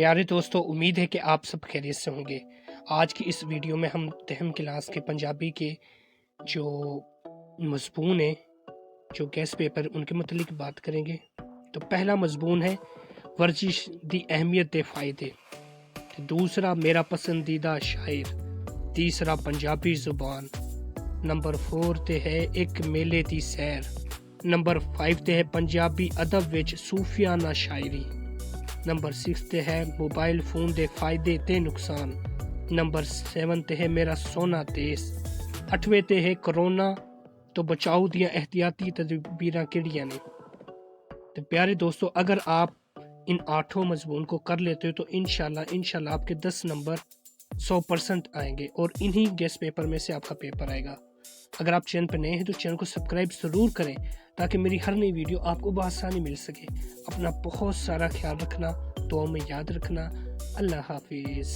پیارے دوستو، امید ہے کہ آپ سب خیریت سے ہوں گے۔ آج کی اس ویڈیو میں ہم 10 کلاس کے پنجابی کے جو مضمون ہیں، جو گیس پیپر، ان کے متعلق بات کریں گے۔ تو پہلا مضمون ہے ورزش دی اہمیت دے فائدے، دوسرا میرا پسندیدہ شاعر، تیسرا پنجابی زبان، نمبر 4 تے ہے ایک میلے دی سیر، نمبر 5 تے ہے پنجابی ادب وچ صوفیانہ شاعری، نمبر 6 تے ہے موبائل فون دے فائدے تے نقصان، نمبر 7 تے ہے میرا سونا دیس، 8ویں تے ہے کرونا تو بچاؤ دیا احتیاطی تدبیراں کیڑیاں نے۔ تو پیارے دوستو، اگر آپ ان 8 مضمون کو کر لیتے ہو تو انشاءاللہ آپ کے 10 نمبر 100% آئیں گے اور انہی گیس پیپر میں سے آپ کا پیپر آئے گا۔ اگر آپ چینل پر نئے ہیں تو چینل کو سبسکرائب ضرور کریں تاکہ میری ہر نئی ویڈیو آپ کو بآسانی مل سکے۔ اپنا بہت سارا خیال رکھنا، دعاؤں میں یاد رکھنا۔ اللہ حافظ۔